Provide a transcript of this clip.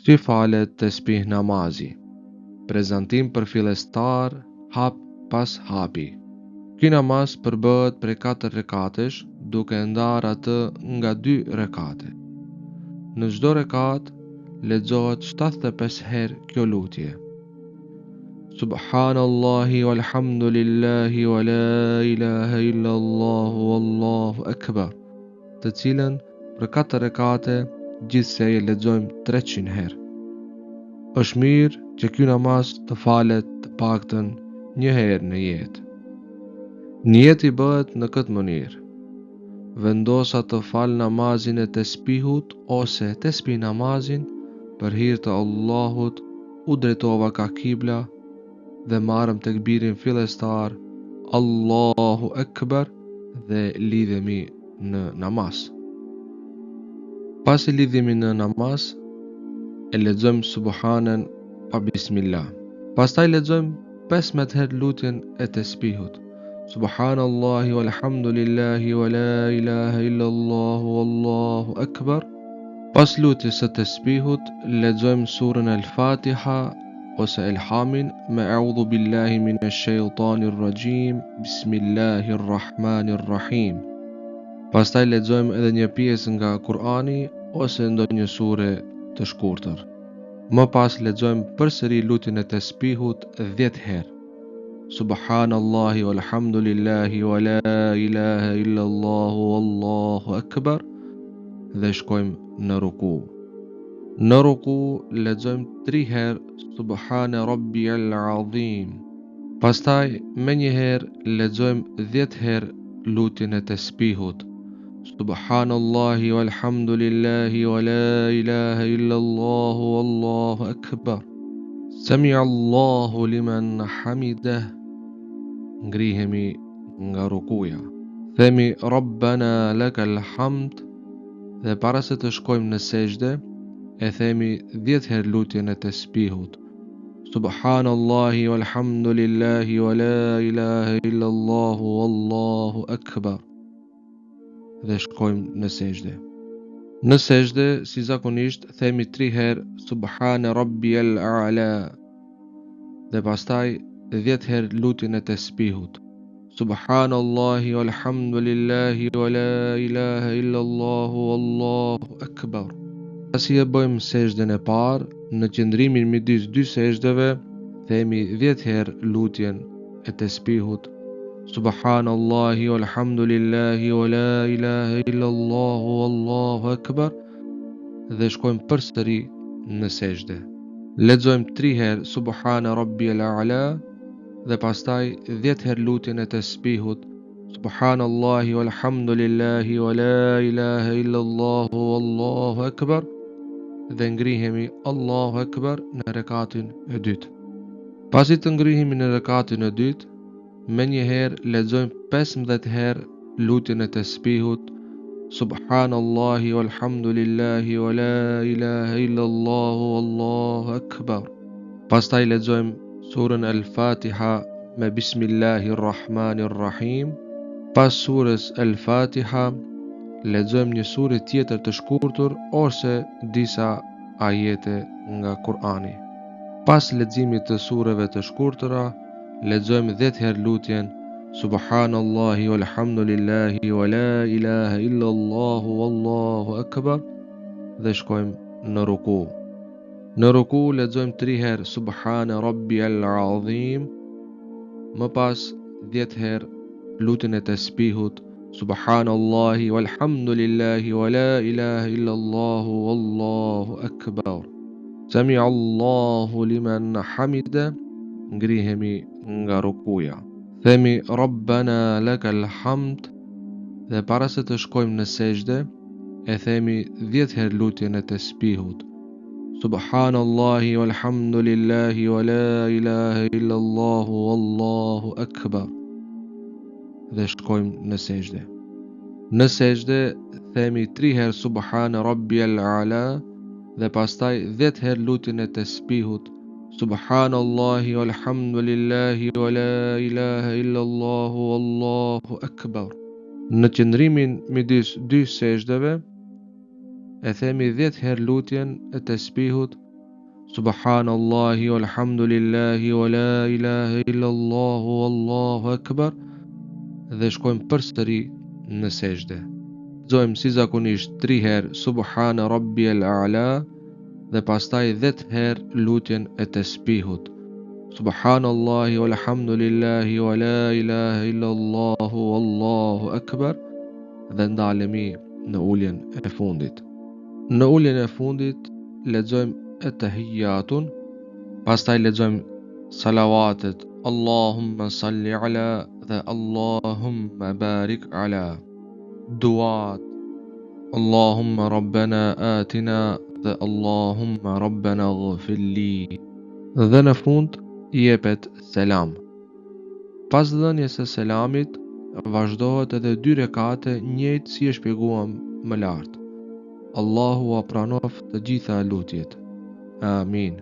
Si falet tesbih namazi. Prezantim për fillestar, hap pas hapi. Ky namaz përbëhet prej 4 rekatesh, duke ndarë atë nga 2 rekate. Në çdo rekat lexohet 75 herë kjo lutje. Subhanallahi walhamdulillahi wa la ilaha illallah wallahu akbar, të cilën për 4 rekate gjithsej e lexojmë 300 herë. Është mirë që ky namaz të falet të paktën një herë në jetë. Niyeti bëhet në këtë mënyrë: vendosa të fal namazin e tesbihut ose tesbih namazin për hir të Allahut, u drejtova ka kibla dhe marrëm tekbirin fillestar Allahu Akbar dhe lidhemi në namaz. Pasi lidhemi në namaz, e lexojmë subhanen pa bismillah. Pastaj lexojmë 15 herë lutjen e tesbihut. Subhanallahi walhamdulillahi wa la ilaha illallah wallahu akbar. Pas lutjes së tesbihut lexojmë surën El-Fatiha ose Elhamin me a'udhu billahi minash shaitanir rajim, bismillahir rahmanir rahim. Pastaj lexojmë edhe një pjesë nga Kur'ani ose ndonjë sure të shkurtër. Më pas lexojmë përsëri lutjen e tesbihut 10 herë. Subhanallahi walhamdulillahi wa la ilaha illallah wallahu akbar dhe shkojmë në ruku. Në ruku lexojmë 3 herë Subhana rabbiyal azim. Pastaj më një herë lexojmë 10 herë lutjen e tesbihut. Subhanallahi walhamdulillahi wa la ilaha illallah wallahu akbar. Sami'allahu liman hamidah. Ngrihemi nga rukuja. Themi Rabbana lakal hamd dhe para se të shkojmë në sejdë, e themi 10 herë lutjen e tesbihut. Subhanallahi walhamdulillahi wa la ilaha illallah wallahu akbar. Dhe shkojmë në sejdë. Në sejdë, si zakonisht, themi 3 herë Subhana rabbiyal a'la dhe pastaj 10 herë lutjen e tesbihut. Subhanallahi walhamdulillahi wa la ilaha illallah wallahu akbar. Pasi e bëjmë sejdën e parë, në qëndrimin midis 2 sejdëve, themi 10 herë lutjen e tesbihut. Subhanallahi walhamdulillahi wa la ilaha illallah wallahu akbar dhe shkojmë përsëri në sejdë. Lexojmë 3 herë Subhana rabbiyal a'la dhe pastaj 10 herë lutjen e tesbihut. Subhanallahi walhamdulillahi wa la ilaha illallah wallahu akbar dhe ngrihemi Allahu akbar në rekatin e dytë. Pasi të ngrihemi në rekatin e dytë, me një herë lexojmë 15 herë lutjen e tesbihut. Subhanallahi walhamdulillahi wa la ilaha illallah wallahu akbar. Pastaj lexojmë surën El-Fatiha me bismillahir rahmanir rahim. Pas surës El-Fatiha lexojmë një surë tjetër të shkurtër ose disa ajete nga Kur'ani. Pas leximit të sureve të shkurtëra, lexojmë 10 herë lutjen Subhanallahi walhamdulillahi wa la ilaha illallah wallahu akbar dhe shkojmë në ruku. Në ruku lexojmë 3 herë Subhana rabbiyal azim, më pas 10 herë lutjen e tesbihut Subhanallahi walhamdulillahi wa la ilaha illallah wallahu akbar. Sami'allahu liman hamidah. Ngrihemi nga rukuja. Themi Rabbana lakal hamd dhe para se të shkojmë në sejdë, e themi 10 herë lutjen e tesbihut. Subhanallahi walhamdulillahi wa la ilaha illallah wallahu akbar dhe shkojmë në sejdë. Në sejdë themi 3 herë Subhana rabbiyal a'la dhe pastaj 10 herë lutjen e tesbihut. Subhanallahi walhamdulillahi wa la ilaha illallah wallahu akbar. Në qëndrimin midis 2 sejdëve, e themi 10 herë lutjen e tesbihut Subhanallahi walhamdulillahi wa la ilaha illallah wallahu akbar dhe shkojmë përsëri në sejdë. Lexojmë si zakonisht 3 herë Subhana Rabbiyal A'la dhe pastaj 10 herë lutjen e tesbihut. Subhanallahi walhamdulillahi wa la ilaha illallah wallahu akbar dhe ndalemi në uljen e fundit. Në uljen e fundit lexojmë at-tahiyyatun, pastaj lexojmë salavatet Allahumma salli ala dhe Allahumma barik ala. Duat Allahumma rabbana atina dhe Allahumma rabbana ighfir li. Dhe në fund jepet selam. Pas dhënies së selamit vazhdohet edhe 2 rekate njëjtë si e shpjeguam më lart. Allahu a pranoft të gjitha lutjet. Amin.